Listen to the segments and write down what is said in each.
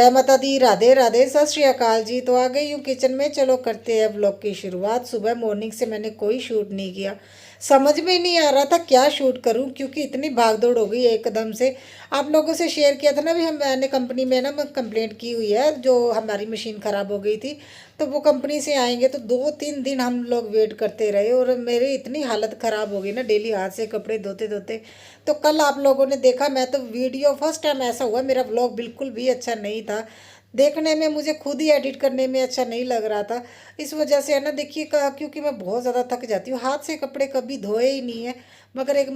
जय माता दी, राधे राधे, सत श्री अकाल जी। तो आ गई हूँ किचन में। चलो करते हैं व्लॉग की शुरुआत। सुबह मॉर्निंग से मैंने कोई शूट नहीं किया। समझ में नहीं आ रहा था क्या शूट करूँ, क्योंकि इतनी भागदौड़ हो गई एकदम से। आप लोगों से शेयर किया था ना, भी हम मैंने कंपनी में ना कंप्लेंट की हुई है, जो हमारी मशीन ख़राब हो गई थी। तो वो कंपनी से आएंगे, तो 2-3 दिन हम लोग वेट करते रहे और मेरी इतनी हालत ख़राब हो गई ना, डेली हाथ से कपड़े धोते धोते। तो कल आप लोगों ने देखा, मैं तो वीडियो फर्स्ट टाइम ऐसा हुआ, मेरा व्लॉग बिल्कुल भी अच्छा नहीं था। देखने में मुझे खुद ही एडिट करने में अच्छा नहीं लग रहा था। इस वजह से है ना, देखिए क्योंकि मैं बहुत ज़्यादा थक जाती हूँ, हाथ से कपड़े कभी धोए ही नहीं है। मगर एक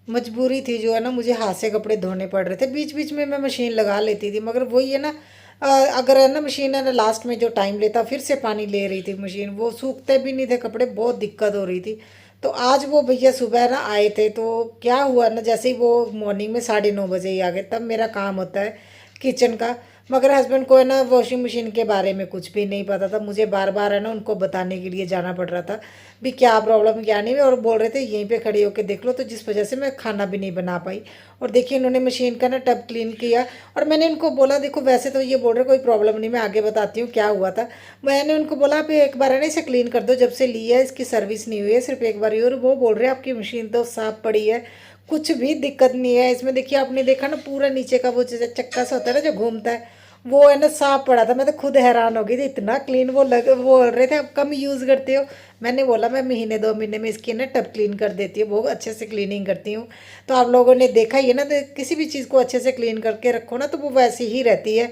मजबूरी थी, जो है ना, मुझे हाथ से कपड़े धोने पड़ रहे थे। बीच बीच में मैं मशीन लगा लेती थी, मगर वही है ना, अगर है ना मशीन है ना, लास्ट में जो टाइम लेता, फिर से पानी ले रही थी मशीन, वो सूखते भी नहीं थे कपड़े, बहुत दिक्कत हो रही थी। तो आज वो भैया सुबह ना आए थे, तो क्या हुआ ना, जैसे ही वो मॉर्निंग में 9:30 बजे ही आ गए, तब मेरा काम होता है किचन का। मगर हस्बैंड को है ना वॉशिंग मशीन के बारे में कुछ भी नहीं पता था, मुझे बार बार है ना उनको बताने के लिए जाना पड़ रहा था भी क्या प्रॉब्लम क्या नहीं। और बोल रहे थे यहीं पे खड़ी होकर देख लो, तो जिस वजह से मैं खाना भी नहीं बना पाई। और देखिए इन्होंने मशीन का ना टब क्लीन किया। और मैंने इनको बोला, देखो वैसे तो ये बोल रहे कोई प्रॉब्लम नहीं, मैं आगे बताती हूँ क्या हुआ था। मैंने उनको बोला, आप एक बार है ना इसे क्लीन कर दो, जब से ली है इसकी सर्विस नहीं हुई है, सिर्फ एक बार ही। और वो बोल रहे हैं आपकी मशीन तो साफ पड़ी है, कुछ भी दिक्कत नहीं है इसमें। देखिए आपने देखा ना, पूरा नीचे का वो चक्का सा होता है ना जो घूमता है, वो है ना साफ पड़ा था। मैं तो खुद हैरान हो गई थी, इतना क्लीन वो बोल रहे थे, आप कम यूज़ करते हो। मैंने बोला मैं महीने 2 महीने में इसकी ना टब क्लीन कर देती हूँ, बहुत अच्छे से क्लीनिंग करती हूँ। तो आप लोगों ने देखा ही है ना, तो किसी भी चीज़ को अच्छे से क्लीन करके रखो ना, तो वो वैसी ही रहती है।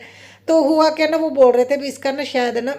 तो हुआ क्या ना, वो बोल रहे थे भी इसका ना शायद है ना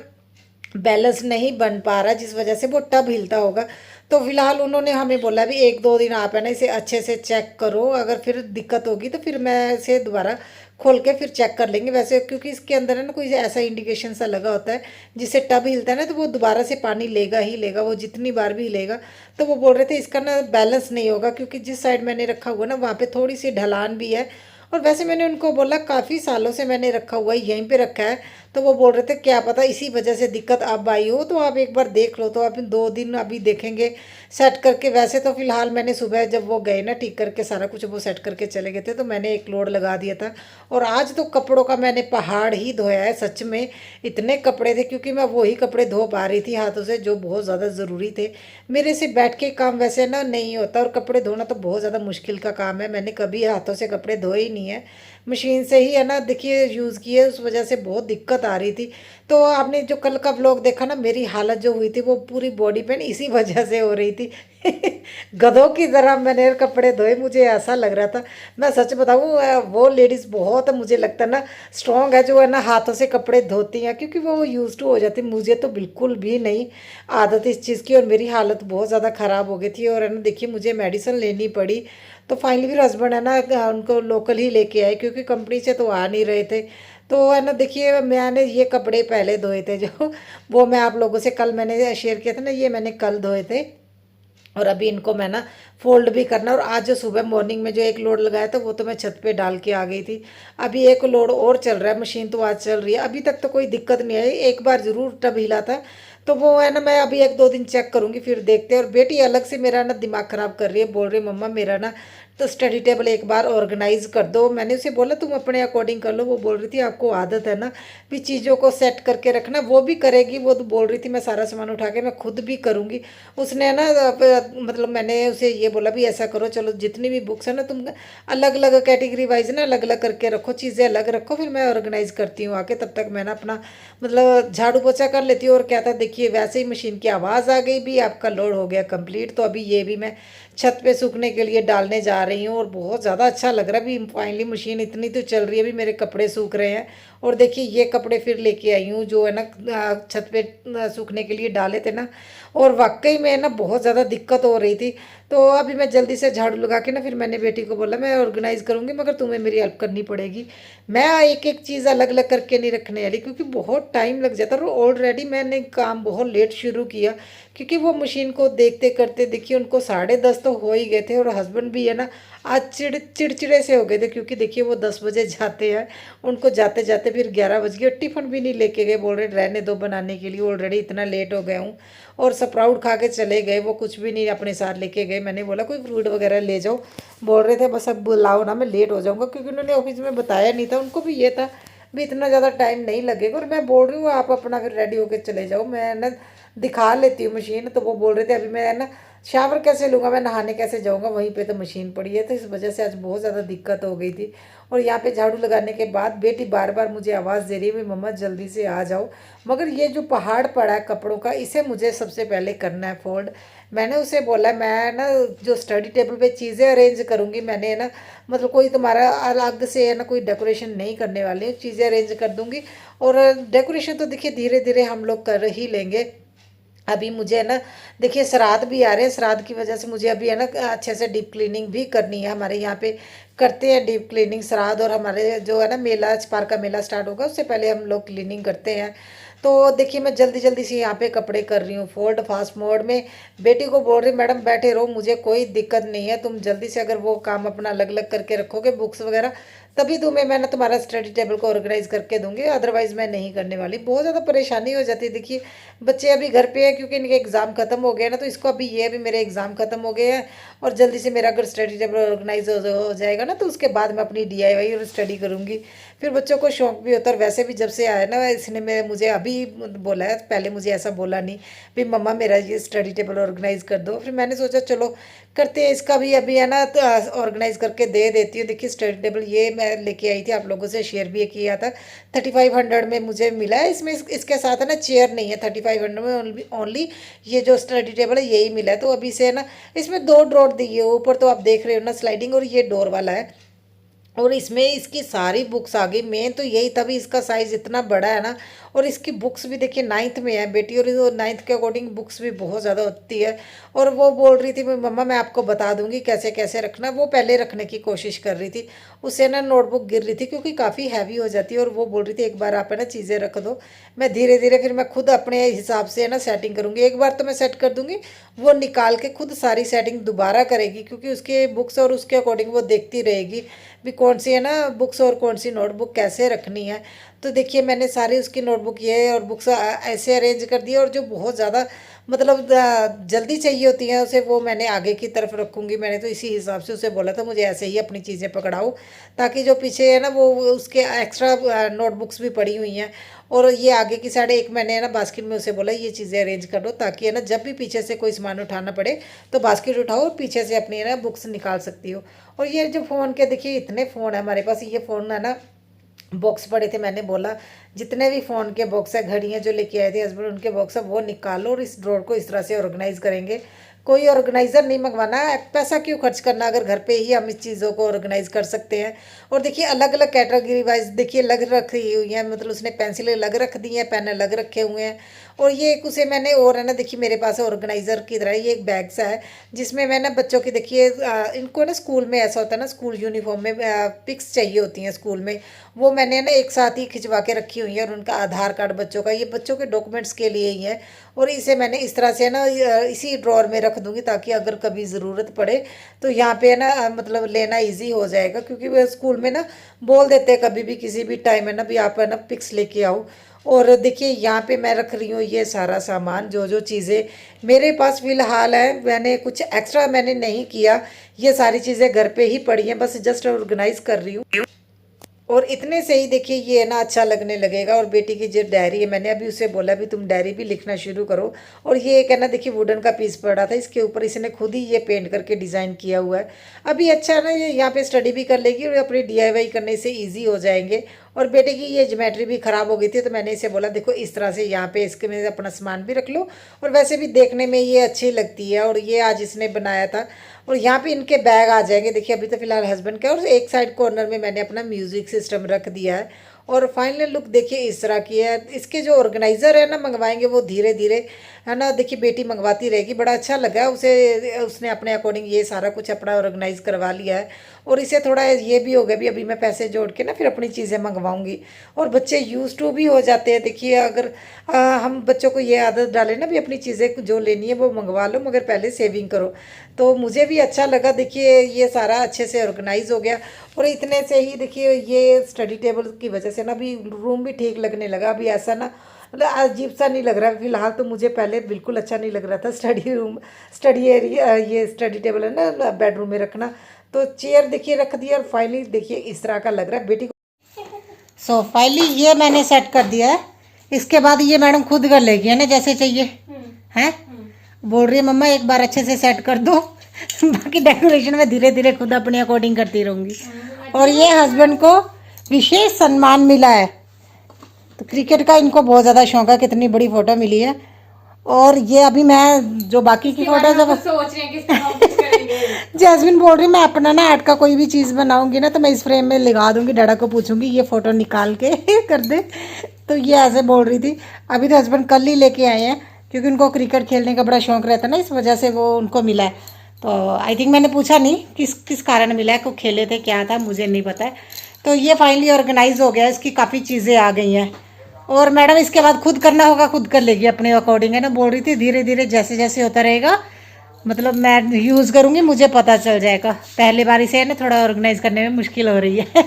बैलेंस नहीं बन पा रहा, जिस वजह से वो टब हिलता होगा। तो फिलहाल उन्होंने हमें बोला भी 1-2 दिन आप है ना इसे अच्छे से चेक करो, अगर फिर दिक्कत होगी तो फिर मैं इसे दोबारा खोल के फिर चेक कर लेंगे। वैसे क्योंकि इसके अंदर है ना कोई ऐसा इंडिकेशन सा लगा होता है, जिससे टब हिलता है ना, तो वो दोबारा से पानी लेगा ही लेगा, वो जितनी बार भी हिलेगा। तो वो बोल रहे थे इसका ना बैलेंस नहीं होगा, क्योंकि जिस साइड मैंने रखा हुआ ना, वहाँ पे थोड़ी सी ढलान भी है। और वैसे मैंने उनको बोला काफ़ी सालों से मैंने रखा हुआ है, यहीं पे रखा है। तो वो बोल रहे थे क्या पता इसी वजह से दिक्कत अब आई हो, तो आप एक बार देख लो। तो आप 2 दिन अभी देखेंगे सेट करके। वैसे तो फिलहाल मैंने सुबह जब वो गए ना ठीक करके सारा कुछ वो सेट करके चले गए थे, तो मैंने एक लोड लगा दिया था। और आज तो कपड़ों का मैंने पहाड़ ही धोया है सच में। इतने कपड़े थे, क्योंकि मैं वही कपड़े धो पा रही थी हाथों से, जो बहुत ज़्यादा ज़रूरी थे। मेरे से बैठ के काम वैसे ना नहीं होता, और कपड़े धोना तो बहुत ज़्यादा मुश्किल का काम है। मैंने कभी हाथों से कपड़े धोए ही नहीं है, मशीन से ही है ना देखिए यूज़ किए, उस वजह से बहुत दिक्कत आ रही थी। तो आपने जो कल का व्लॉग देखा ना, मेरी हालत जो हुई थी वो पूरी बॉडी पेन इसी वजह से हो रही थी। गधों की तरह मैंने कपड़े धोए, मुझे ऐसा लग रहा था। मैं सच बताऊँ, वो लेडीज़ बहुत मुझे लगता है ना स्ट्रॉन्ग है, जो है ना हाथों से कपड़े धोती हैं, क्योंकि वो यूज़ टू हो जाती। मुझे तो बिल्कुल भी नहीं आदत इस चीज़ की, और मेरी हालत बहुत ज़्यादा ख़राब हो गई थी। और है ना देखिए मुझे मेडिसिन लेनी पड़ी। तो फाइनली फिर हस्बैंड है ना उनको लोकल ही लेके आए, क्योंकि कंपनी से तो आ नहीं रहे थे। तो है ना देखिए मैंने ये कपड़े पहले धोए थे, जो वो मैं आप लोगों से कल मैंने शेयर किया था ना, ये मैंने कल धोए थे। और अभी इनको मैं ना फोल्ड भी करना। और आज जो सुबह मॉर्निंग में जो एक लोड लगाया था, वो तो मैं छत पे डाल के आ गई थी। अभी एक लोड और चल रहा है, मशीन तो आज चल रही है, अभी तक तो कोई दिक्कत नहीं आई। एक बार ज़रूर टब हिला था, तो वो है ना मैं अभी 1-2 दिन चेक करूँगी, फिर देखते हैं। और बेटी अलग से मेरा ना दिमाग ख़राब कर रही है, बोल रही है मम्मा मेरा ना तो स्टडी टेबल एक बार ऑर्गेनाइज कर दो। मैंने उसे बोला तुम अपने अकॉर्डिंग कर लो। वो बोल रही थी आपको आदत है ना भी चीज़ों को सेट करके रखना, वो भी करेगी। वो तो बोल रही थी मैं सारा सामान उठा के मैं खुद भी करूँगी। उसने ना मतलब मैंने उसे ये बोला भी ऐसा करो, चलो जितनी भी बुक्स है ना तुम अलग अलग कैटेगरी वाइज ना अलग अलग करके रखो, चीज़ें अलग रखो, फिर मैं ऑर्गेनाइज करती हूँ आके। तब तक मैं ना अपना मतलब झाड़ू पोछा कर लेती हूँ। और क्या था देखिए, वैसे ही मशीन की आवाज़ आ गई भी आपका लोड हो गया कंप्लीट। तो अभी ये भी मैं छत पे सूखने के लिए डालने जा रही हूँ, और बहुत ज़्यादा अच्छा लग रहा है। अभी फाइनली मशीन इतनी तो चल रही है, अभी मेरे कपड़े सूख रहे हैं। और देखिए ये कपड़े फिर लेके आई हूँ, जो है ना छत पे सूखने के लिए डाले थे ना। और वाकई में ना बहुत ज़्यादा दिक्कत हो रही थी। तो अभी मैं जल्दी से झाड़ू लगा के ना, फिर मैंने बेटी को बोला मैं ऑर्गेनाइज़ करूँगी, मगर तुम्हें मेरी हेल्प करनी पड़ेगी। मैं एक एक चीज़ अलग अलग करके नहीं रखने वाली, क्योंकि बहुत टाइम लग जाता है। और ऑलरेडी मैंने काम बहुत लेट शुरू किया, क्योंकि वो मशीन को देखते करते देखिए उनको 10:30 तो हो ही गए थे। और हस्बैंड भी है ना आज चिड़चिड़े से हो गए थे, क्योंकि देखिए वो 10 बजे जाते हैं, उनको जाते जाते फिर 11 बज गए। टिफ़िन भी नहीं लेके गए, बोल रहे रहने दो बनाने के लिए, ऑलरेडी इतना लेट हो गया हूँ। और स्प्राउट खा के चले गए, वो कुछ भी नहीं अपने साथ लेके गए। मैंने बोला कोई फ्रूट वगैरह ले जाओ, बोल रहे थे बस अब बुलाओ ना, मैं लेट हो जाऊँगा, क्योंकि उन्होंने ऑफिस में बताया नहीं था। उनको भी ये था भी इतना ज़्यादा टाइम नहीं लगेगा। और मैं बोल रही हूँ आप अपना फिर रेडी होकर चले जाओ, मैं ना दिखा लेती हूँ मशीन। तो वो बोल रहे थे अभी मैं ना शावर कैसे लूँगा, मैं नहाने कैसे जाऊँगा, वहीं पे तो मशीन पड़ी है। तो इस वजह से आज बहुत ज़्यादा दिक्कत हो गई थी। और यहाँ पे झाड़ू लगाने के बाद बेटी बार बार मुझे आवाज़ दे रही है भी मम्मा जल्दी से आ जाओ। मगर ये जो पहाड़ पड़ा है कपड़ों का, इसे मुझे सबसे पहले करना है फोल्ड। मैंने उसे बोला मैं ना जो स्टडी टेबल पे चीज़ें अरेंज करूँगी, मैंने ना मतलब कोई तुम्हारा अलग से है ना कोई डेकोरेशन नहीं करने वाली हूँ, चीज़ें अरेंज कर दूँगी। और डेकोरेशन तो देखिए धीरे धीरे हम लोग कर ही लेंगे। अभी मुझे है ना देखिए श्राद्ध भी आ रहे हैं, श्राद्ध की वजह से मुझे अभी है ना अच्छे से डीप क्लीनिंग भी करनी है। हमारे यहाँ पे करते हैं डीप क्लीनिंग श्राद्ध, और हमारे जो है ना मेला छपार का मेला स्टार्ट होगा उससे पहले हम लोग क्लीनिंग करते हैं। तो देखिए मैं जल्दी जल्दी से यहाँ पे कपड़े कर रही हूँ फोल्ड फास्ट मोड में। बेटी को बोल रही मैडम बैठे रहो, मुझे कोई दिक्कत नहीं है, तुम जल्दी से अगर वो काम अपना अलग अलग करके रखोगे बुक्स वगैरह, तभी तुम्हें मैं ना तुम्हारा स्टडी टेबल को ऑर्गेनाइज करके दूंगी, अदरवाइज मैं नहीं करने वाली। बहुत ज़्यादा परेशानी हो जाती है। देखिए बच्चे अभी घर पे हैं क्योंकि इनके एग्ज़ाम खत्म हो गए ना, तो इसको अभी ये अभी मेरे एग्ज़ाम खत्म हो गए हैं। और जल्दी से मेरा अगर स्टडी टेबल ऑर्गेनाइज हो जाएगा ना, तो उसके बाद मैं अपनी DIY और स्टडी करूँगी। फिर बच्चों को शौक भी होता है। और वैसे भी जब से आया ना इसने मेरे मुझे अभी बोला है, पहले मुझे ऐसा बोला नहीं भी मम्मा मेरा ये स्टडी टेबल ऑर्गेनाइज कर दो। फिर मैंने सोचा चलो करते हैं इसका भी अभी है ना, तो ऑर्गेनाइज करके दे देती हूँ। देखिए स्टडी टेबल ये मैं लेके आई थी, आप लोगों से शेयर भी किया था। 3500 में मुझे मिला है। इसमें इसके साथ है ना चेयर नहीं है, 3500 में ओनली ये जो स्टडी टेबल है यही मिला है। तो अभी से है ना इसमें 2 ड्रॉर दी है ऊपर, तो आप देख रहे हो ना स्लाइडिंग, और ये डोर वाला है। और इसमें इसकी सारी बुक्स आ गई। मेन तो यही, तभी इसका साइज़ इतना बड़ा है ना। और इसकी बुक्स भी देखिए 9th में है बेटी, और वो 9th के अकॉर्डिंग बुक्स भी बहुत ज़्यादा होती है। और वो बोल रही थी मम्मा मैं आपको बता दूंगी कैसे कैसे रखना, वो पहले रखने की कोशिश कर रही थी। उससे ना नोटबुक गिर रही थी क्योंकि काफ़ी हैवी हो जाती है। और वो बोल रही थी एक बार आप है ना चीज़ें रख दो, मैं धीरे धीरे फिर मैं खुद अपने हिसाब से है ना सेटिंग करूँगी। एक बार तो मैं सेट कर दूँगी, वो निकाल के खुद सारी सेटिंग दोबारा करेगी, क्योंकि उसके बुक्स और उसके अकॉर्डिंग वो देखती रहेगी भी कौन सी है ना बुक्स और कौन सी नोटबुक कैसे रखनी है। तो देखिए मैंने सारी उसकी नोटबुक ये और बुक्स ऐसे अरेंज कर दिए। और जो बहुत ज़्यादा मतलब जल्दी चाहिए होती हैं उसे वो मैंने आगे की तरफ रखूँगी। मैंने तो इसी हिसाब से उसे बोला था मुझे ऐसे ही अपनी चीज़ें पकड़ाओ, ताकि जो पीछे है ना वो उसके एक्स्ट्रा नोटबुक्स भी पड़ी हुई हैं। और ये आगे की साइड एक मैंने है ना बास्केट में उसे बोला ये चीज़ें अरेंज कर दो, ताकि है ना जब भी पीछे से कोई सामान उठाना पड़े तो बास्केट उठाओ और पीछे से अपनी है ना बुक्स निकाल सकती हो। और ये जो फ़ोन के देखिए इतने फ़ोन है हमारे पास, ये फ़ोन है ना बॉक्स पड़े थे, मैंने बोला जितने भी फ़ोन के बॉक्स है, घड़ियाँ जो लेके आए थे हस्बैंड उनके बॉक्स है वो निकालो, और इस ड्रॉर को इस तरह से ऑर्गेनाइज करेंगे। कोई ऑर्गेनाइज़र नहीं मंगवाना है, पैसा क्यों खर्च करना अगर घर पे ही हम इस चीज़ों को ऑर्गेनाइज कर सकते हैं। और देखिए अलग अलग कैटेगरी वाइज देखिए अलग रखी हुई है, मतलब उसने पेंसिलें अलग रख दी हैं, पेन अलग रखे हुए हैं। और ये एक उसे मैंने और है ना देखिए मेरे पास ऑर्गेनाइज़र की तरह ये एक बैग सा है, जिसमें मैं ना बच्चों की देखिए इनको ना स्कूल में ऐसा होता है ना, स्कूल यूनिफॉर्म में पिक्स चाहिए होती हैं स्कूल में, वो मैंने ना एक साथ ही खिंचवा के रखी हुई है। और उनका आधार कार्ड बच्चों का, ये बच्चों के डॉक्यूमेंट्स के लिए ही है। और इसे मैंने इस तरह से ना इसी ड्रॉर में रख दूंगी, ताकि अगर कभी ज़रूरत पड़े तो यहाँ पे है ना मतलब लेना इजी हो जाएगा। क्योंकि वो स्कूल में ना बोल देते हैं कभी भी किसी भी टाइम है ना भी आप है ना पिक्स लेके आओ। और देखिए यहाँ पे मैं रख रही हूँ ये सारा सामान, जो जो चीज़ें मेरे पास फ़िलहाल है, मैंने कुछ एक्स्ट्रा मैंने नहीं किया। ये सारी चीज़ें घर पे ही पड़ी हैं, बस जस्ट ऑर्गेनाइज कर रही हूँ। और इतने से ही देखिए ये ना अच्छा लगने लगेगा। और बेटी की जो डायरी है, मैंने अभी उसे बोला भी तुम डायरी भी लिखना शुरू करो। और ये एक है ना देखिए वुडन का पीस पड़ा था, इसके ऊपर इसने खुद ही ये पेंट करके डिज़ाइन किया हुआ है। अभी अच्छा है ना, ये यहाँ पे स्टडी भी कर लेगी और अपनी DIY करने से ईजी हो जाएंगे। और बेटे की ये ज्योमेट्री भी ख़राब हो गई थी, तो मैंने इसे बोला देखो इस तरह से यहाँ पे इसके में अपना सामान भी रख लो, और वैसे भी देखने में ये अच्छी लगती है। और ये आज इसने बनाया था। और यहाँ पे इनके बैग आ जाएंगे। देखिए अभी तो फिलहाल हस्बैंड का, और एक साइड कॉर्नर में मैंने अपना म्यूजिक सिस्टम रख दिया है। और फाइनल लुक देखिए इस तरह की है। इसके जो ऑर्गेनाइज़र है ना मंगवाएंगे वो धीरे धीरे है ना, देखिए बेटी मंगवाती रहेगी। बड़ा अच्छा लगा उसे, उसने अपने अकॉर्डिंग ये सारा कुछ अपना ऑर्गेनाइज करवा लिया है। और इसे थोड़ा ये भी हो गया भी अभी मैं पैसे जोड़ के ना फिर अपनी चीज़ें मंगवाऊंगी। और बच्चे यूज टू भी हो जाते हैं। देखिए अगर हम बच्चों को ये आदत डालें ना भी अपनी चीज़ें जो लेनी है वो मंगवा लो, मगर पहले सेविंग करो। तो मुझे भी अच्छा लगा। देखिए ये सारा अच्छे से ऑर्गेनाइज हो गया। और इतने से ही देखिए ये स्टडी टेबल की वजह से ना अभी रूम भी ठीक लगने लगा। अभी ऐसा ना मतलब अजीब सा नहीं लग रहा फिलहाल। तो मुझे पहले बिल्कुल अच्छा नहीं लग रहा था स्टडी रूम, स्टडी एरिया, ये स्टडी टेबल है ना बेडरूम में रखना। तो चेयर देखिए रख दिया, और फाइनली देखिए इस तरह का लग रहा है। बेटी सो फाइनली ये मैंने सेट कर दिया है। इसके बाद ये मैडम खुद कर लेगी है ना, जैसे चाहिए हैं। बोल रही है मम्मा एक बार अच्छे से सेट कर दो बाकी डेकोरेशन में धीरे धीरे खुद अपने अकॉर्डिंग करती रहूंगी। और ये हस्बैंड को विशेष सम्मान मिला है, तो क्रिकेट का इनको बहुत ज़्यादा शौक है। कितनी बड़ी फोटो मिली है। और ये अभी मैं जो बाकी की फोटो जब सोच रहे हैं किस तरह कुछ करेंगे। जैस्मिन बोल रही मैं अपना ना आर्ट का कोई भी चीज़ बनाऊंगी ना तो मैं इस फ्रेम में लगा दूंगी, डैडा को पूछूंगी ये फोटो निकाल के कर दे। तो ये ऐसे बोल रही थी। अभी तो हस्बैंड कल ही लेके आए हैं, क्योंकि उनको क्रिकेट खेलने का बड़ा शौक रहता है ना, इस वजह से वो उनको मिला है। तो आई थिंक मैंने पूछा नहीं किस किस कारण मिला है, को खेले थे क्या था मुझे नहीं पता है। तो ये फाइनली ऑर्गेनाइज हो गया, इसकी काफ़ी चीज़ें आ गई हैं। और मैडम इसके बाद खुद करना होगा खुद कर लेगी अपने अकॉर्डिंग है ना। बोल रही थी धीरे धीरे जैसे जैसे होता रहेगा, मतलब मैं यूज़ करूँगी मुझे पता चल जाएगा। पहले बार इसे ना थोड़ा ऑर्गेनाइज करने में मुश्किल हो रही है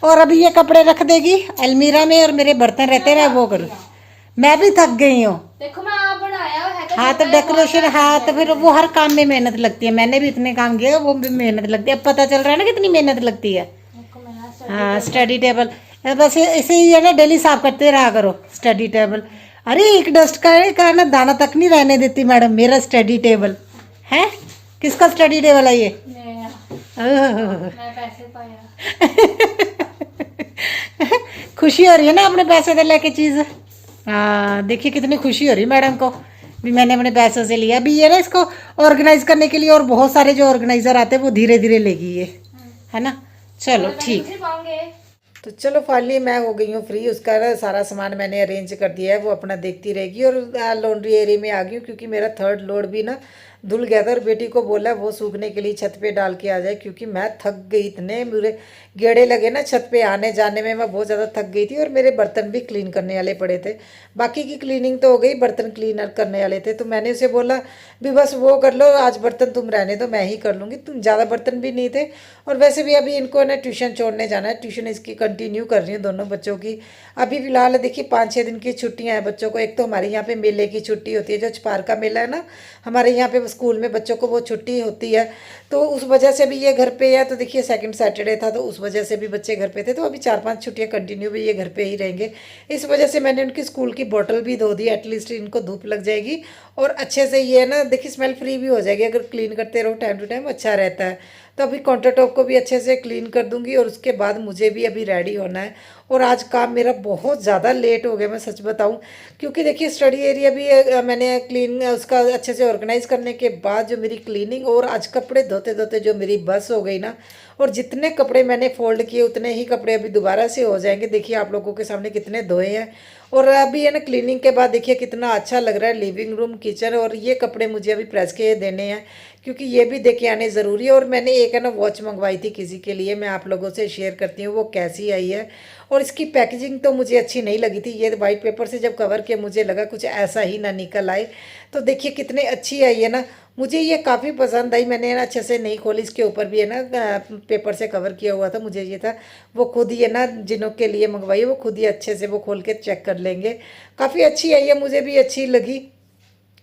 और अभी ये कपड़े रख देगी अलमीरा में और मेरे बर्तन रहते रहे वो करूँ। मैं भी थक गई हूँ। देखो मैं आप बनाया है हाँ तो डेकोरेशन, हाँ तो फिर वो हर काम में मेहनत लगती है। मैंने भी इतने काम किए, वो भी मेहनत लगती है। अब पता चल रहा है ना कितनी मेहनत लगती है। हाँ स्टडी टेबल बस ऐसे ही है ना, डेली साफ करते रहा करो स्टडी टेबल। अरे एक डस्ट का ना दाना तक नहीं रहने देती मैडम मेरा स्टडी टेबल है। किसका स्टडी टेबल है ये? मैं पैसे पाया खुशी हो रही है ना अपने पैसे से लेके चीज़। हाँ देखिए कितनी खुशी हो रही है मैडम को भी मैंने अपने पैसों से लिया। अभी ये ना इसको ऑर्गेनाइज करने के लिए और बहुत सारे जो ऑर्गेनाइजर आते हैं वो धीरे धीरे लेगी ये है ना। चलो ठीक। तो चलो फाइनली मैं हो गई हूँ फ्री। उसका ना सारा सामान मैंने अरेंज कर दिया है, वो अपना देखती रहेगी। और लॉन्ड्री एरिया में आ गई हूँ क्योंकि मेरा थर्ड लोड भी ना धुल गया था और बेटी को बोला वो सूखने के लिए छत पे डाल के आ जाए, क्योंकि मैं थक गई। इतने मेरे गेड़े लगे ना छत पे आने जाने में, मैं बहुत ज़्यादा थक गई थी। और मेरे बर्तन भी क्लीन करने वाले पड़े थे। बाकी की क्लीनिंग तो हो गई, बर्तन क्लीनर करने वाले थे। तो मैंने उसे बोला भी बस वो कर लो, आज बर्तन तुम रहने दो मैं ही कर लूँगी, तुम ज़्यादा बर्तन भी नहीं थे। और वैसे भी अभी इनको ना ट्यूशन छोड़ने जाना है, ट्यूशन इसकी कंटिन्यू कर रही हूँ दोनों बच्चों की। अभी फिलहाल देखिए 5-6 दिन की छुट्टियाँ हैं बच्चों को। एक तो हमारे यहाँ पे मेले की छुट्टी होती है, जो छपार का मेला है ना हमारे यहाँ पे स्कूल में बच्चों को वो छुट्टी होती है। तो उस वजह से भी ये घर पे है। तो देखिए सेकंड सैटरडे था तो उस वजह से भी बच्चे घर पे थे। तो अभी 4-5 छुट्टियाँ कंटिन्यू भी ये घर पे ही रहेंगे। इस वजह से मैंने उनकी स्कूल की बोतल भी धो दी, एटलीस्ट इनको धूप लग जाएगी और अच्छे से ये ना देखिए स्मेल फ्री भी हो जाएगी। अगर क्लीन करते रहो टाइम टू टाइम अच्छा रहता है। तो अभी काउंटर टॉप को भी अच्छे से क्लीन कर दूंगी और उसके बाद मुझे भी अभी रेडी होना है। और आज काम मेरा बहुत ज़्यादा लेट हो गया मैं सच बताऊं, क्योंकि देखिए स्टडी एरिया भी मैंने क्लीन उसका अच्छे से ऑर्गेनाइज करने के बाद जो मेरी क्लीनिंग, और आज कपड़े धोते धोते जो मेरी बस हो गई ना। और जितने कपड़े मैंने फोल्ड किए उतने ही कपड़े अभी दोबारा से हो जाएंगे। देखिए आप लोगों के सामने कितने धोए हैं। और अभी है ना क्लीनिंग के बाद देखिए कितना अच्छा लग रहा है लिविंग रूम किचन। और ये कपड़े मुझे अभी प्रेस के देने हैं क्योंकि ये भी देके आने ज़रूरी है। और मैंने एक है ना वॉच मंगवाई थी किसी के लिए, मैं आप लोगों से शेयर करती हूँ वो कैसी आई है। और इसकी पैकेजिंग तो मुझे अच्छी नहीं लगी थी। ये वाइट पेपर से जब कवर किया मुझे लगा कुछ ऐसा ही ना निकल आए। तो देखिए कितने अच्छी आई है ना, मुझे ये काफ़ी पसंद आई। मैंने ना अच्छे से नहीं खोली, इसके ऊपर भी है ना पेपर से कवर किया हुआ था। मुझे ये था वो खुद ही है ना जिनों के लिए मंगवाई है वो खुद ही अच्छे से वो खोल के चेक कर लेंगे। काफ़ी अच्छी आई है, मुझे भी अच्छी लगी।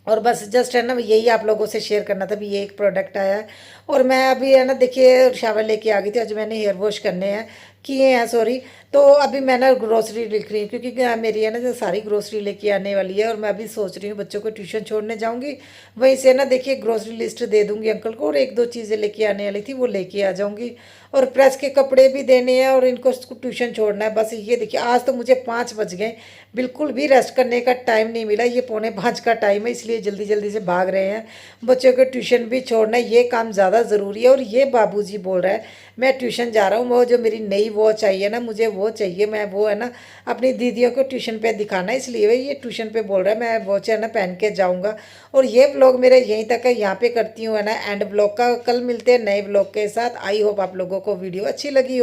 और बस जस्ट है ना यही आप लोगों से शेयर करना था भी ये एक प्रोडक्ट आया है। और मैं अभी है ना देखिए शावर लेके आ गई थी। आज मैंने हेयर वॉश करने हैं किए हैं सॉरी। तो अभी मैं ना ग्रोसरी लिख रही हूँ क्योंकि मेरी है ना जो सारी ग्रोसरी लेके आने वाली है। और मैं अभी सोच रही हूँ बच्चों को ट्यूशन छोड़ने जाऊँगी, वहीं से ना देखिए ग्रोसरी लिस्ट दे दूँगी अंकल को। और 1-2 चीज़ें लेके आने वाली थी वो लेके आ जाऊँगी। और प्रेस के कपड़े भी देने हैं और इनको ट्यूशन छोड़ना है। बस ये देखिए आज तो मुझे 5 बज गए, बिल्कुल भी रेस्ट करने का टाइम नहीं मिला। ये 4:45 का टाइम है, इसलिए जल्दी जल्दी से भाग रहे हैं। बच्चों को ट्यूशन भी छोड़ना है, ये काम ज़्यादा ज़रूरी है। और ये बाबूजी बोल रहा है मैं ट्यूशन जा रहा हूँ, वो जो मेरी नई वॉच आई है ना मुझे वो चाहिए। मैं वो है ना अपनी दीदियों को ट्यूशन पे दिखाना है, इसलिए ये ट्यूशन पे बोल रहा है मैं वॉच है ना पहन के जाऊँगा। और ये ब्लॉग मेरा यहीं तक है, यहाँ पे करती हूँ है ना एंड ब्लॉग का। कल मिलते हैं नए ब्लॉग के साथ। आई होप आप लोगों को वीडियो अच्छी लगी हो।